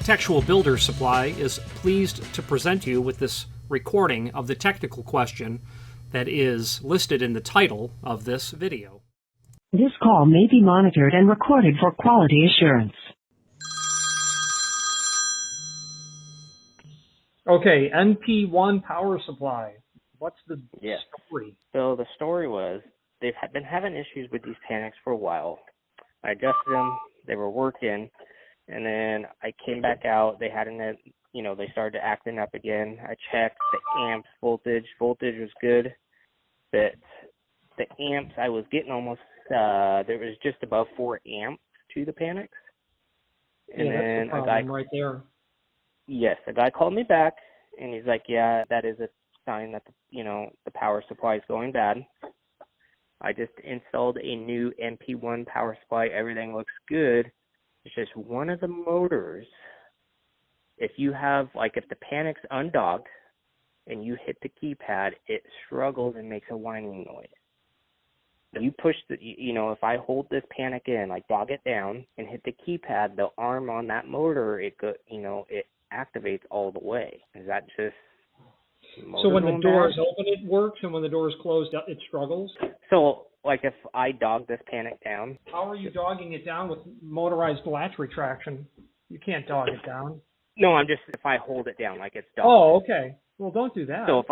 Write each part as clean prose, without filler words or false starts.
Textual Builder Supply is pleased to present you with this recording of the technical question that is listed in the title of this video. This call may be monitored and recorded for quality assurance. Okay, NP1 power supply. What's the story? So the story was they've been having issues with these panics for a while. I adjusted them, they were working, and then I came back out. They hadn't, they started acting up again. I checked the amps voltage. Voltage was good, but the amps I was getting almost, there was just above 4 amps to the panics. And then that's the problem right there. Yes, a guy called me back, and he's like, yeah, that is a sign that, the power supply is going bad. I just installed a new NP1 power supply. Everything looks good. It's just one of the motors. If you have, if the panic's undocked and you hit the keypad, it struggles and makes a whining noise. You push if I hold this panic in, dog it down and hit the keypad, the arm on that motor, it activates all the way. Is that just so when the door is open, it works, and when the door is closed, it struggles? So, if I dog this panic down. How are you dogging it down with motorized latch retraction? You can't dog it down. No, if I hold it down, it's dogged. Oh, okay. Well, don't do that. So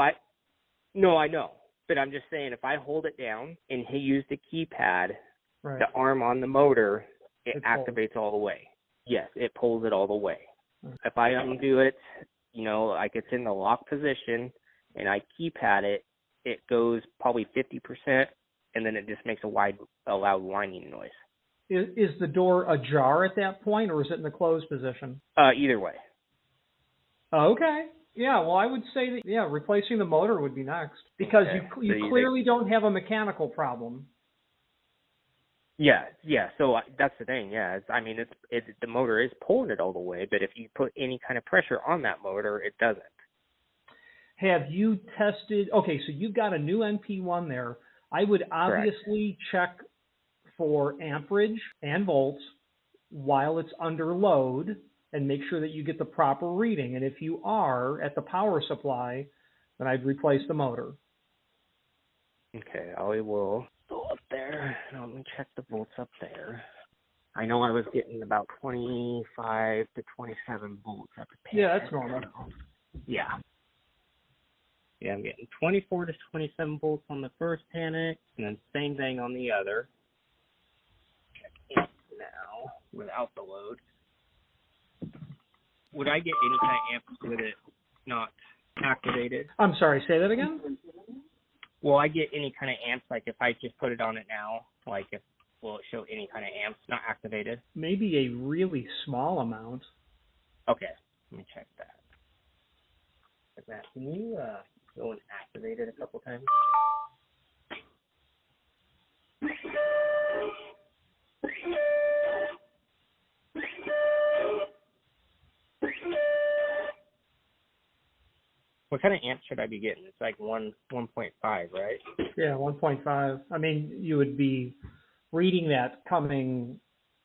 no, I know. But I'm just saying, if I hold it down and use the keypad, right, the arm on the motor, it activates all the way. Yes, it pulls it all the way. Right. If I undo it, it's in the lock position, and I keypad it, it goes probably 50%, and then it just makes a loud whining noise. Is the door ajar at that point, or is it in the closed position? Either way. Okay. Yeah, well, I would say that, replacing the motor would be next, because you clearly don't have a mechanical problem. Yeah. So that's the thing. Yeah, the motor is pulling it all the way, but if you put any kind of pressure on that motor, it doesn't. Have you tested? Okay, so you've got a new NP1 there. I would obviously check for amperage and volts while it's under load, and make sure that you get the proper reading. And if you are at the power supply, then I'd replace the motor. Okay, I will go up there. Let me check the volts up there. I know I was getting about 25 to 27 volts at the panic. Yeah, that's normal. Yeah. Yeah, I'm getting 24 to 27 volts on the first panic, and then same thing on the other. Check amps now without the load. Would I get any kind of amps with it not activated? I'm sorry, say that again? Will I get any kind of amps, if I just put it on it now, will it show any kind of amps not activated? Maybe a really small amount. Okay, let me check that. Matt, can you go and activate it a couple times? What kind of amp should I be getting? It's 1.5, right? Yeah, 1.5. I mean, you would be reading that coming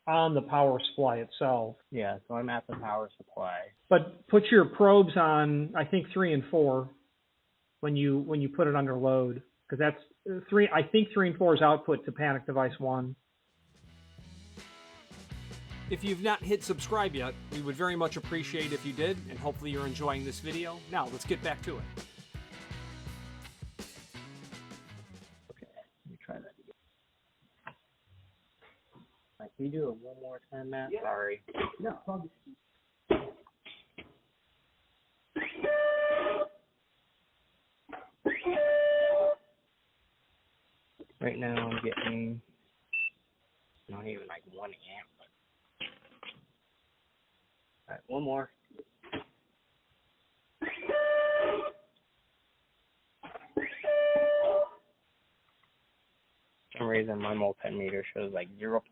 on the power supply itself. Yeah, so I'm at the power supply. But put your probes on, I think, 3 and 4 when you put it under load, because that's 3. I think 3 and 4 is output to panic device 1. If you've not hit subscribe yet, we would very much appreciate if you did, and hopefully you're enjoying this video. Now, let's get back to it. Okay, let me try that again. Can you do it one more time, Matt? Yeah. Sorry. No. Right now I'm getting not even 1 amp. All right, one more. For some reason, my multimeter shows 0.037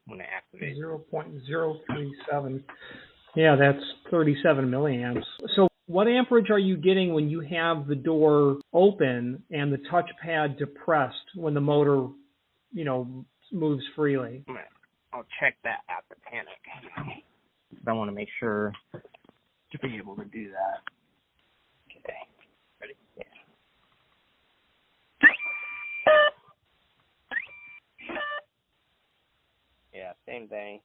when it activates. 0.037. Yeah, that's 37 milliamps. So what amperage are you getting when you have the door open and the touchpad depressed when the motor, moves freely? I'll check that at the panic. because I want to make sure to be able to do that. Okay. Ready? Yeah. Yeah, same thing.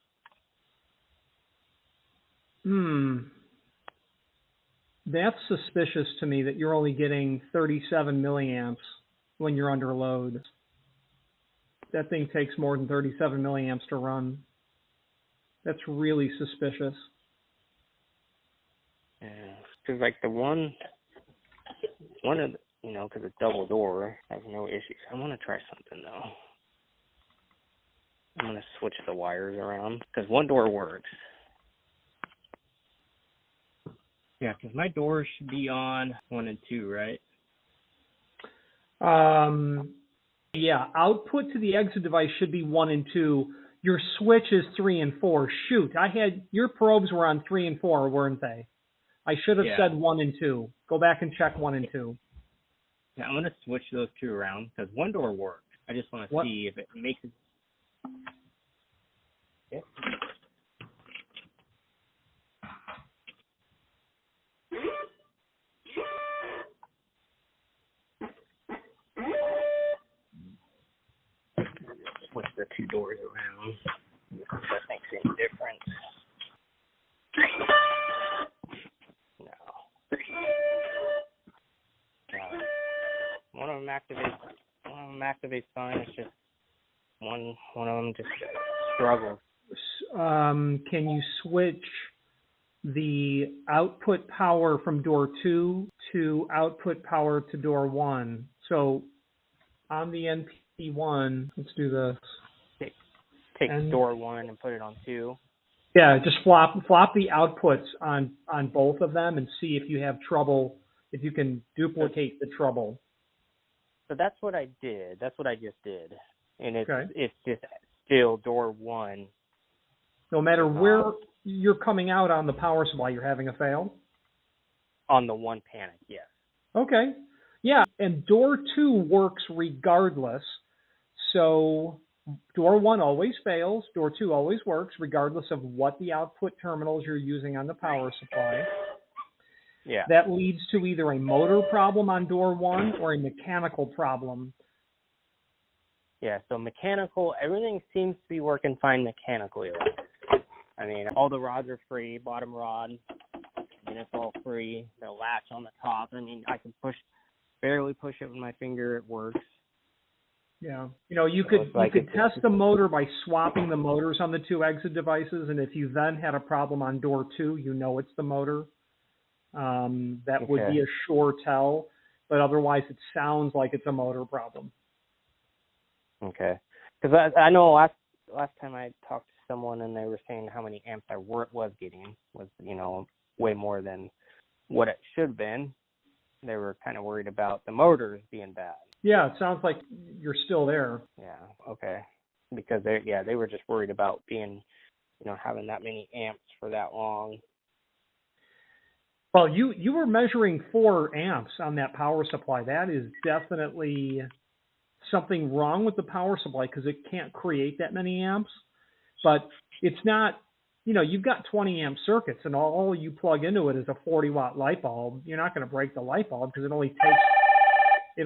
That's suspicious to me that you're only getting 37 milliamps when you're under load. That thing takes more than 37 milliamps to run. That's really suspicious. Yeah, because like the one of the, because it's double door, has no issues. I want to try something though. I'm going to switch the wires around because one door works. Yeah, because my doors should be on 1 and 2, right? Yeah, output to the exit device should be 1 and 2. Your switch is 3 and 4. Shoot, your probes were on 3 and 4, weren't they? I should have said 1 and 2. Go back and check 1 and 2. Yeah, I'm going to switch those two around because one door works. I just want to see if it makes it. Yeah. Switch the two doors around. If that makes any difference. No. One of them activates fine. It's just one of them just struggles. Can you switch the output power from door 2 to output power to door 1? So on the NP1, let's do this. Take door 1 and put it on 2. Yeah, just flop the outputs on both of them and see if you have trouble, if you can duplicate the trouble. So that's what I did. That's what I just did. And it's just still door 1. No matter where you're coming out on the power supply, you're having a fail? On the one panic, yes. Okay. Yeah, and door 2 works regardless. So door 1 always fails. Door 2 always works regardless of what the output terminals you're using on the power supply. Yeah. That leads to either a motor problem on door 1 or a mechanical problem. Yeah, so mechanical, everything seems to be working fine mechanically. I mean, all the rods are free, bottom rod, and it's all free. The latch on the top, I mean, I can barely push it with my finger, it works. Yeah. You could test the motor by swapping the motors on the two exit devices, and if you then had a problem on door 2, it's the motor. That would be a sure tell, but otherwise it sounds like it's a motor problem. Okay. Because I know last time I talked to someone and they were saying how many amps I was getting was, way more than what it should have been. They were kind of worried about the motors being bad. Yeah, it sounds like you're still there. Yeah, okay. Because they were just worried about being, having that many amps for that long. Well, you were measuring 4 amps on that power supply. That is definitely something wrong with the power supply because it can't create that many amps. But it's not, you've got 20 amp circuits and all you plug into it is a 40-watt light bulb. You're not going to break the light bulb because it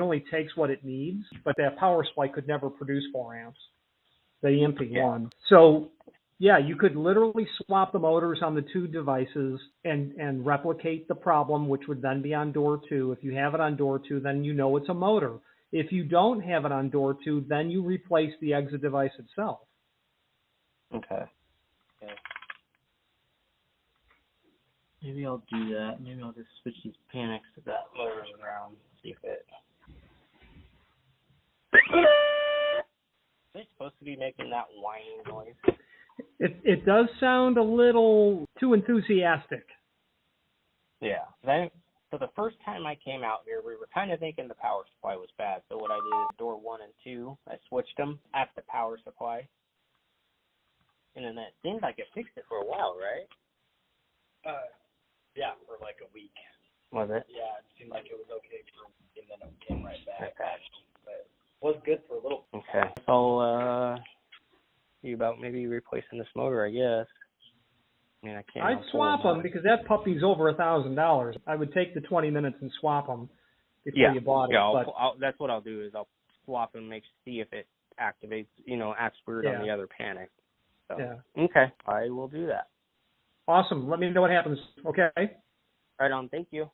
only takes what it needs. But that power supply could never produce 4 amps, the MP1. Yeah. So yeah, you could literally swap the motors on the two devices and replicate the problem, which would then be on door 2. If you have it on door 2, then it's a motor. If you don't have it on door 2, then you replace the exit device itself. Okay. Maybe I'll do that. Maybe I'll just switch these panics to that motors around, see if it... Are they supposed to be making that whining noise? It does sound a little too enthusiastic. Yeah. So the first time I came out here, we were kind of thinking the power supply was bad. So what I did is door 1 and 2, I switched them at the power supply. And then it seemed like it fixed it for a while, right? Yeah, for like a week. Was it? Yeah, it seemed like it was okay for a week, and then it came right back. Okay. But it was good for a little. Okay. I'll see about maybe replacing this motor, I guess. I mean, I can't. I'd swap them because that puppy's over $1,000. I would take the 20 minutes and swap them before you bought it. Yeah, but that's what I'll do is I'll swap and see if it activates, acts weird on the other panic. So, okay, I will do that. Awesome. Let me know what happens. Okay. Right on. Thank you.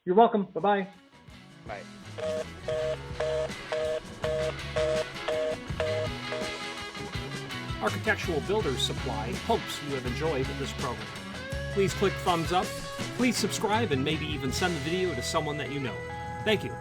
You're welcome. Bye-bye. Bye. Architectural Builders Supply hopes you have enjoyed this program. Please click thumbs up, please subscribe, and maybe even send the video to someone that you know. Thank you.